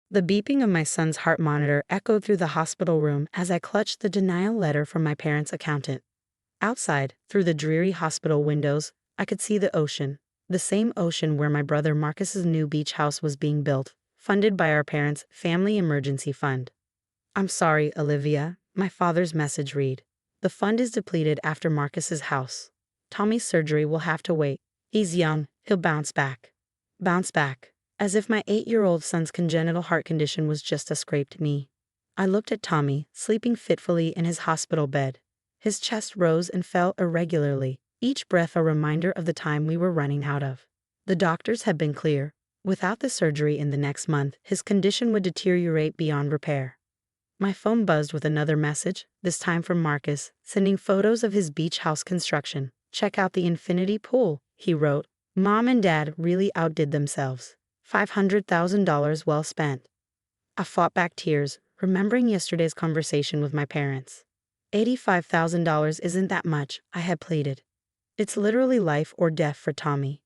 The beeping of my son's heart monitor echoed through the hospital room as I clutched the denial letter from my parents' accountant. Outside, through the dreary hospital windows, I could see the ocean. The same ocean where my brother Marcus's new beach house was being built, funded by our parents' family emergency fund. "I'm sorry, Olivia," my father's message read. "The fund is depleted after Marcus's house. Tommy's surgery will have to wait. He's young, he'll bounce back." Bounce back. As if my 8-year-old son's congenital heart condition was just a scraped knee. I looked at Tommy, sleeping fitfully in his hospital bed. His chest rose and fell irregularly, each breath a reminder of the time we were running out of. The doctors had been clear. Without the surgery in the next month, his condition would deteriorate beyond repair. My phone buzzed with another message, this time from Marcus, sending photos of his beach house construction. "Check out the infinity pool," he wrote. "Mom and Dad really outdid themselves. $500,000 well spent." I fought back tears, remembering yesterday's conversation with my parents. $85,000 isn't that much, I had pleaded. It's literally life or death for Tommy.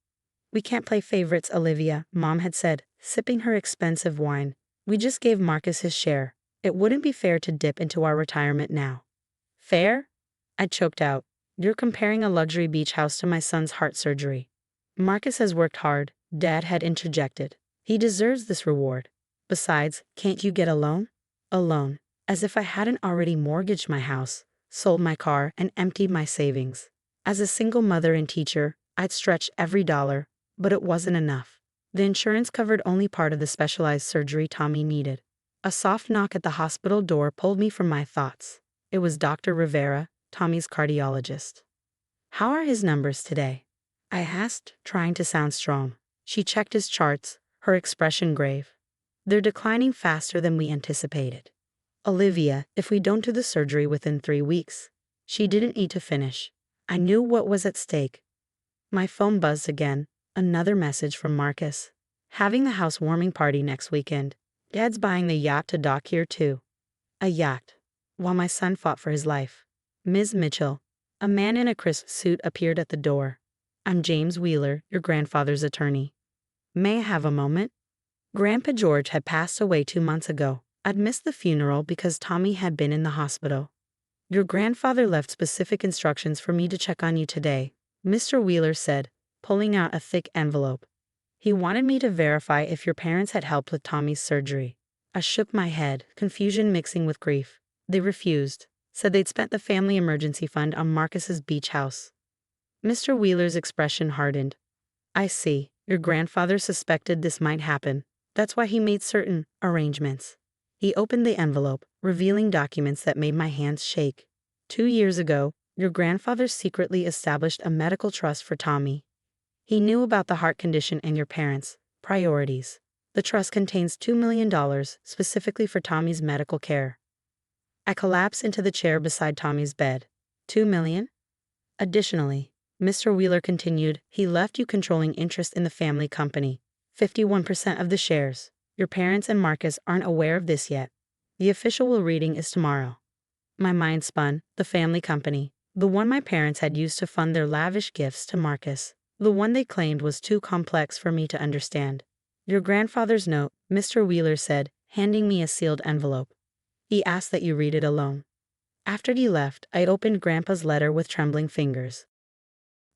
"We can't play favorites, Olivia," Mom had said, sipping her expensive wine. "We just gave Marcus his share. It wouldn't be fair to dip into our retirement now." "Fair?" I choked out. "You're comparing a luxury beach house to my son's heart surgery." "Marcus has worked hard," Dad had interjected. "He deserves this reward. Besides, can't you get a loan?" A loan. As if I hadn't already mortgaged my house, sold my car, and emptied my savings. As a single mother and teacher, I'd stretched every dollar, but it wasn't enough. The insurance covered only part of the specialized surgery Tommy needed. A soft knock at the hospital door pulled me from my thoughts. It was Dr. Rivera, Tommy's cardiologist. "How are his numbers today?" I asked, trying to sound strong. She checked his charts, her expression grave. "They're declining faster than we anticipated. Olivia, if we don't do the surgery within 3 weeks." She didn't need to finish. I knew what was at stake. My phone buzzed again, another message from Marcus. "Having the housewarming party next weekend. Dad's buying the yacht to dock here too." A yacht. While my son fought for his life. "Ms. Mitchell." A man in a crisp suit appeared at the door. "I'm James Wheeler, your grandfather's attorney. May I have a moment?" Grandpa George had passed away 2 months ago. I'd missed the funeral because Tommy had been in the hospital. "Your grandfather left specific instructions for me to check on you today," Mr. Wheeler said, pulling out a thick envelope. "He wanted me to verify if your parents had helped with Tommy's surgery." I shook my head, confusion mixing with grief. "They refused. Said they'd spent the family emergency fund on Marcus's beach house." Mr. Wheeler's expression hardened. "I see. Your grandfather suspected this might happen. That's why he made certain arrangements." He opened the envelope, revealing documents that made my hands shake. 2 years ago, your grandfather secretly established a medical trust for Tommy. He knew about the heart condition and your parents' priorities. The trust contains $2 million specifically for Tommy's medical care. I collapsed into the chair beside Tommy's bed. $2 million? Additionally, Mr. Wheeler continued, he left you controlling interest in the family company. 51% of the shares. Your parents and Marcus aren't aware of this yet. The official reading is tomorrow. My mind spun. The family company. The one my parents had used to fund their lavish gifts to Marcus. The one they claimed was too complex for me to understand. Your grandfather's note, Mr. Wheeler said, handing me a sealed envelope. He asked that you read it alone. After he left, I opened Grandpa's letter with trembling fingers.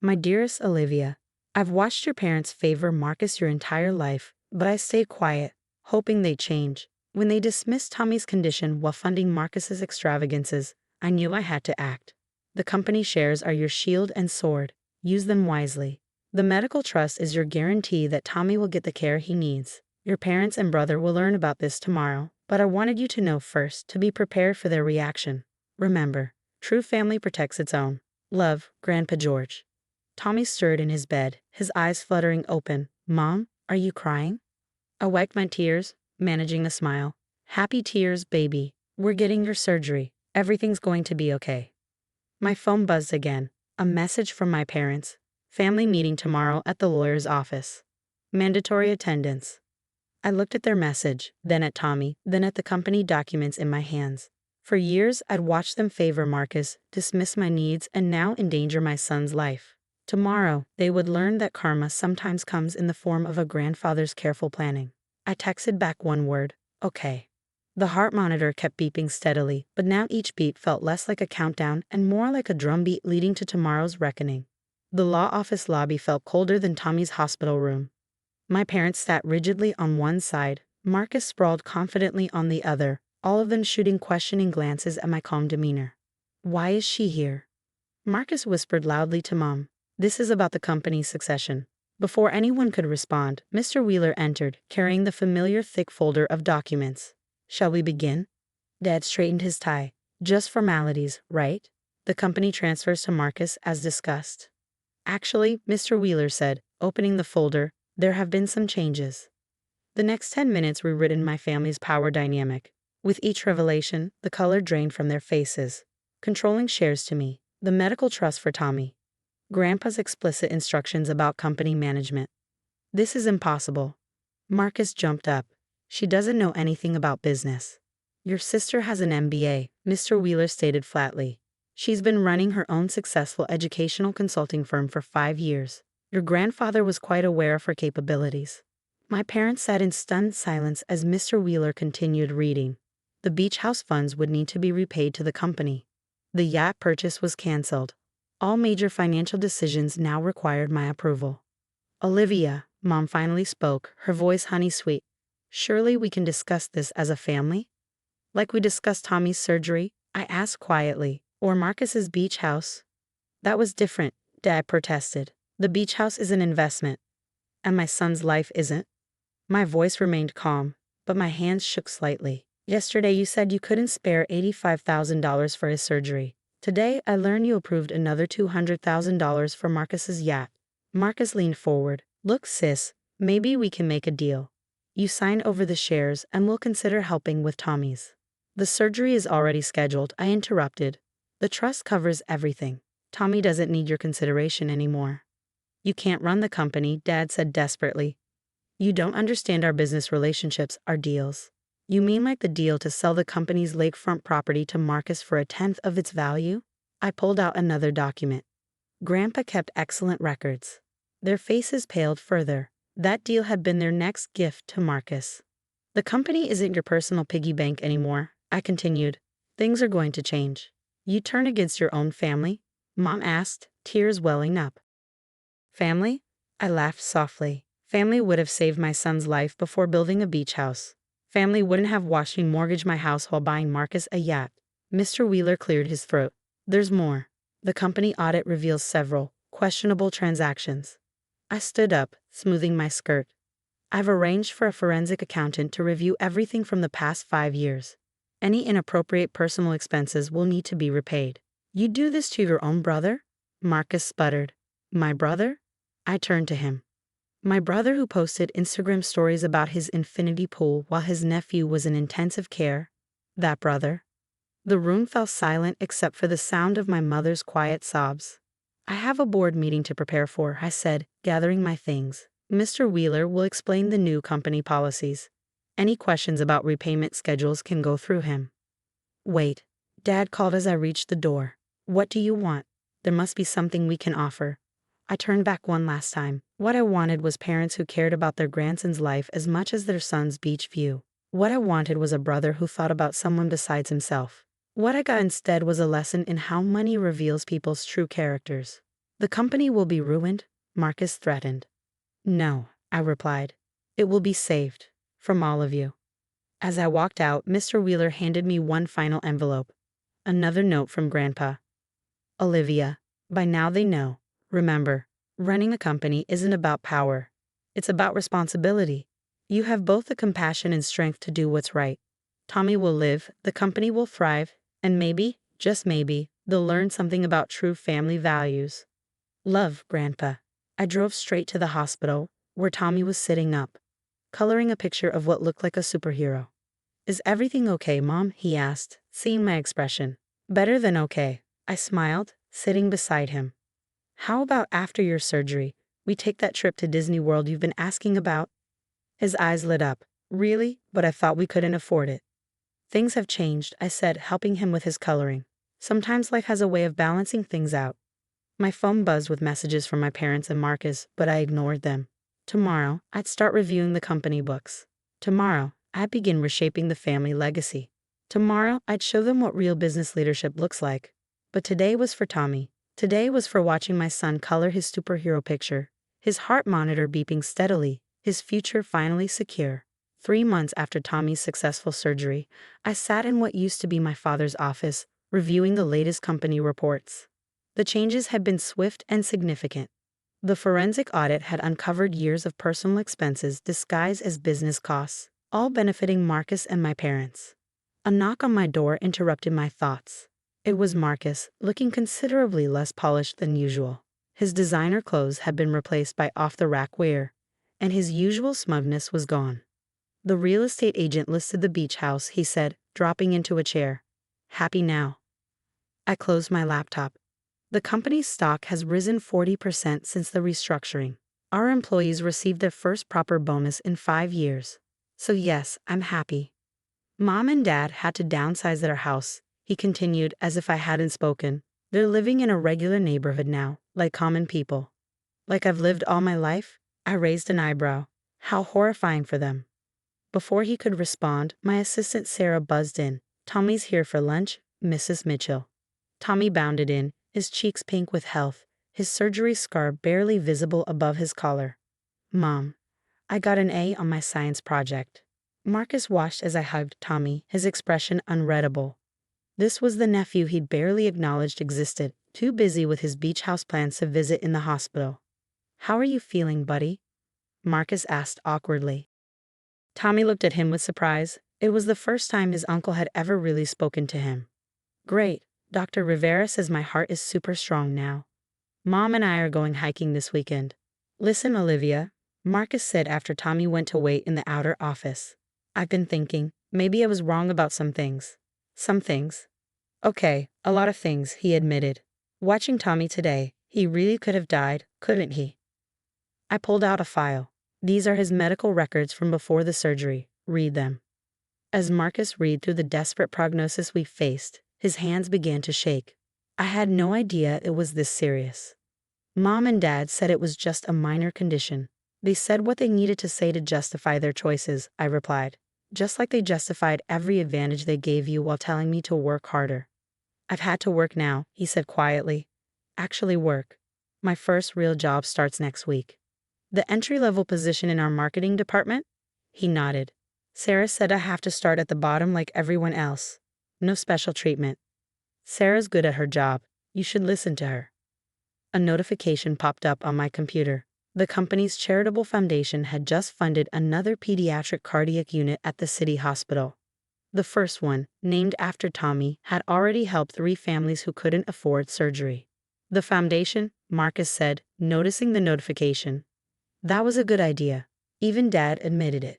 My dearest Olivia, I've watched your parents favor Marcus your entire life, but I stayed quiet, hoping they'd change. When they dismissed Tommy's condition while funding Marcus's extravagances, I knew I had to act. The company shares are your shield and sword. Use them wisely. The medical trust is your guarantee that Tommy will get the care he needs. Your parents and brother will learn about this tomorrow, but I wanted you to know first to be prepared for their reaction. Remember, true family protects its own. Love, Grandpa George. Tommy stirred in his bed, his eyes fluttering open. Mom, are you crying? I wiped my tears, managing a smile. Happy tears, baby. We're getting your surgery. Everything's going to be okay. My phone buzzed again. A message from my parents. Family meeting tomorrow at the lawyer's office. Mandatory attendance. I looked at their message, then at Tommy, then at the company documents in my hands. For years, I'd watched them favor Marcus, dismiss my needs, and now endanger my son's life. Tomorrow, they would learn that karma sometimes comes in the form of a grandfather's careful planning. I texted back one word, Okay. The heart monitor kept beeping steadily, but now each beat felt less like a countdown and more like a drumbeat leading to tomorrow's reckoning. The law office lobby felt colder than Tommy's hospital room. My parents sat rigidly on one side, Marcus sprawled confidently on the other, all of them shooting questioning glances at my calm demeanor. Why is she here? Marcus whispered loudly to Mom. This is about the company's succession. Before anyone could respond, Mr. Wheeler entered, carrying the familiar thick folder of documents. Shall we begin? Dad straightened his tie. Just formalities, right? The company transfers to Marcus as discussed. Actually, Mr. Wheeler said, opening the folder, there have been some changes. The next 10 minutes rewritten my family's power dynamic. With each revelation, the color drained from their faces. Controlling shares to me, the medical trust for Tommy. Grandpa's explicit instructions about company management. This is impossible. Marcus jumped up. She doesn't know anything about business. Your sister has an MBA, Mr. Wheeler stated flatly. She's been running her own successful educational consulting firm for 5 years. Your grandfather was quite aware of her capabilities. My parents sat in stunned silence as Mr. Wheeler continued reading. The beach house funds would need to be repaid to the company. The yacht purchase was canceled. All major financial decisions now required my approval. Olivia, Mom finally spoke, her voice honey-sweet. Surely we can discuss this as a family? Like we discussed Tommy's surgery, I asked quietly, or Marcus's beach house? That was different, Dad protested. The beach house is an investment. And my son's life isn't. My voice remained calm, but my hands shook slightly. Yesterday you said you couldn't spare $85,000 for his surgery. Today I learned you approved another $200,000 for Marcus's yacht. Marcus leaned forward. Look, sis, maybe we can make a deal. You sign over the shares and we'll consider helping with Tommy's. The surgery is already scheduled, I interrupted. The trust covers everything. Tommy doesn't need your consideration anymore. You can't run the company, Dad said desperately. You don't understand our business relationships, our deals. You mean like the deal to sell the company's lakefront property to Marcus for 1/10 of its value? I pulled out another document. Grandpa kept excellent records. Their faces paled further. That deal had been their next gift to Marcus. The company isn't your personal piggy bank anymore, I continued. Things are going to change. You turn against your own family? Mom asked, tears welling up. Family? I laughed softly. Family would have saved my son's life before building a beach house. Family wouldn't have watched me mortgage my house while buying Marcus a yacht. Mr. Wheeler cleared his throat. There's more. The company audit reveals several questionable transactions. I stood up, smoothing my skirt. I've arranged for a forensic accountant to review everything from the past 5 years. Any inappropriate personal expenses will need to be repaid. You do this to your own brother? Marcus sputtered. My brother? I turned to him. My brother who posted Instagram stories about his infinity pool while his nephew was in intensive care? That brother? The room fell silent except for the sound of my mother's quiet sobs. I have a board meeting to prepare for, I said, gathering my things. Mr. Wheeler will explain the new company policies. Any questions about repayment schedules can go through him. Wait. Dad called as I reached the door. What do you want? There must be something we can offer. I turned back one last time. What I wanted was parents who cared about their grandson's life as much as their son's beach view. What I wanted was a brother who thought about someone besides himself. What I got instead was a lesson in how money reveals people's true characters. The company will be ruined, Marcus threatened. No, I replied. It will be saved. From all of you. As I walked out, Mr. Wheeler handed me one final envelope. Another note from Grandpa. Olivia, by now they know. Remember, running a company isn't about power. It's about responsibility. You have both the compassion and strength to do what's right. Tommy will live, the company will thrive, and maybe, just maybe, they'll learn something about true family values. Love, Grandpa. I drove straight to the hospital, where Tommy was sitting up, coloring a picture of what looked like a superhero. Is everything okay, Mom? He asked, seeing my expression. Better than okay. I smiled, sitting beside him. How about after your surgery, we take that trip to Disney World you've been asking about? His eyes lit up. Really? But I thought we couldn't afford it. Things have changed, I said, helping him with his coloring. Sometimes life has a way of balancing things out. My phone buzzed with messages from my parents and Marcus, but I ignored them. Tomorrow, I'd start reviewing the company books. Tomorrow, I'd begin reshaping the family legacy. Tomorrow, I'd show them what real business leadership looks like. But today was for Tommy. Today was for watching my son color his superhero picture, his heart monitor beeping steadily, his future finally secure. 3 months after Tommy's successful surgery, I sat in what used to be my father's office, reviewing the latest company reports. The changes had been swift and significant. The forensic audit had uncovered years of personal expenses disguised as business costs, all benefiting Marcus and my parents. A knock on my door interrupted my thoughts. It was Marcus, looking considerably less polished than usual. His designer clothes had been replaced by off-the-rack wear, and his usual smugness was gone. The real estate agent listed the beach house, he said, dropping into a chair. Happy now? I closed my laptop. The company's stock has risen 40% since the restructuring. Our employees received their first proper bonus in 5 years. So yes, I'm happy. Mom and Dad had to downsize their house, he continued as if I hadn't spoken. They're living in a regular neighborhood now, like common people. Like I've lived all my life? I raised an eyebrow. How horrifying for them. Before he could respond, my assistant Sarah buzzed in. Tommy's here for lunch, Mrs. Mitchell. Tommy bounded in, his cheeks pink with health, his surgery scar barely visible above his collar. Mom, I got an A on my science project. Marcus watched as I hugged Tommy, his expression unreadable. This was the nephew he'd barely acknowledged existed, too busy with his beach house plans to visit in the hospital. How are you feeling, buddy? Marcus asked awkwardly. Tommy looked at him with surprise. It was the first time his uncle had ever really spoken to him. Great, Dr. Rivera says my heart is super strong now. Mom and I are going hiking this weekend. Listen, Olivia, Marcus said after Tommy went to wait in the outer office. I've been thinking, maybe I was wrong about some things. Some things. Okay, a lot of things, he admitted. Watching Tommy today, he really could have died, couldn't he? I pulled out a file. These are his medical records from before the surgery. Read them. As Marcus read through the desperate prognosis we faced, his hands began to shake. I had no idea it was this serious. Mom and Dad said it was just a minor condition. They said what they needed to say to justify their choices, I replied. Just like they justified every advantage they gave you while telling me to work harder. I've had to work now, he said quietly. Actually work. My first real job starts next week. The entry-level position in our marketing department? He nodded. Sarah said I have to start at the bottom like everyone else. No special treatment. Sarah's good at her job. You should listen to her. A notification popped up on my computer. The company's charitable foundation had just funded another pediatric cardiac unit at the city hospital. The first one, named after Tommy, had already helped 3 families who couldn't afford surgery. The foundation, Marcus said, noticing the notification. That was a good idea. Even Dad admitted it.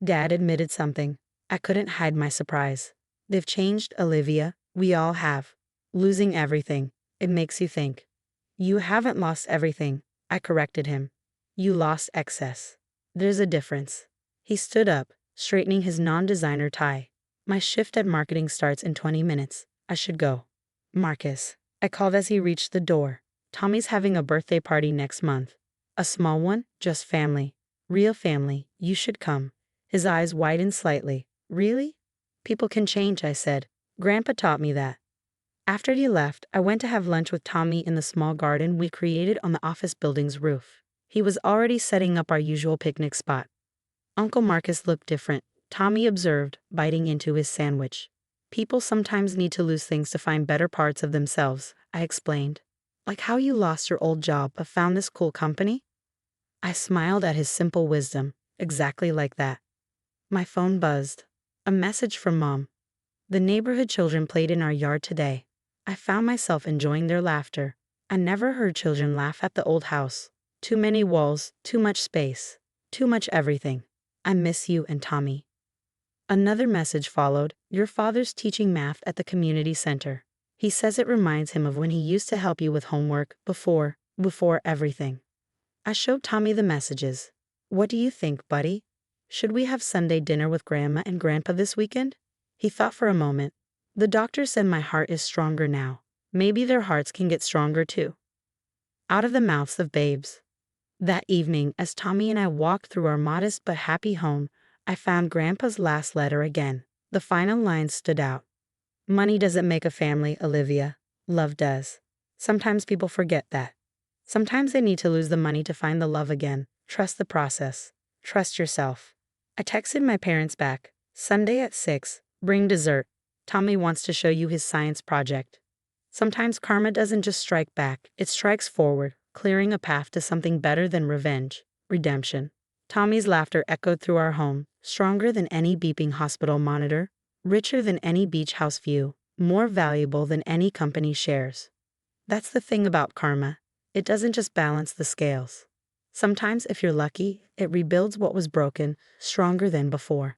Dad admitted something. I couldn't hide my surprise. They've changed, Olivia. We all have. Losing everything. It makes you think. You haven't lost everything, I corrected him. You lost excess. There's a difference. He stood up, straightening his non-designer tie. My shift at marketing starts in 20 minutes. I should go. Marcus, I called as he reached the door. Tommy's having a birthday party next month. A small one, just family. Real family, you should come. His eyes widened slightly. Really? People can change, I said. Grandpa taught me that. After he left, I went to have lunch with Tommy in the small garden we created on the office building's roof. He was already setting up our usual picnic spot. Uncle Marcus looked different, Tommy observed, biting into his sandwich. People sometimes need to lose things to find better parts of themselves, I explained. Like how you lost your old job but found this cool company? I smiled at his simple wisdom, exactly like that. My phone buzzed. A message from Mom. The neighborhood children played in our yard today. I found myself enjoying their laughter. I never heard children laugh at the old house. Too many walls, too much space, too much everything. I miss you and Tommy. Another message followed. Your father's teaching math at the community center. He says it reminds him of when he used to help you with homework before everything. I showed Tommy the messages. What do you think, buddy? Should we have Sunday dinner with Grandma and Grandpa this weekend? He thought for a moment. The doctor said my heart is stronger now. Maybe their hearts can get stronger too. Out of the mouths of babes. That evening, as Tommy and I walked through our modest but happy home, I found Grandpa's last letter again. The final line stood out. Money doesn't make a family, Olivia. Love does. Sometimes people forget that. Sometimes they need to lose the money to find the love again. Trust the process. Trust yourself. I texted my parents back. Sunday at 6, bring dessert. Tommy wants to show you his science project. Sometimes karma doesn't just strike back, it strikes forward, clearing a path to something better than revenge, redemption. Tommy's laughter echoed through our home, stronger than any beeping hospital monitor, richer than any beach house view, more valuable than any company shares. That's the thing about karma. It doesn't just balance the scales. Sometimes, if you're lucky, it rebuilds what was broken, stronger than before.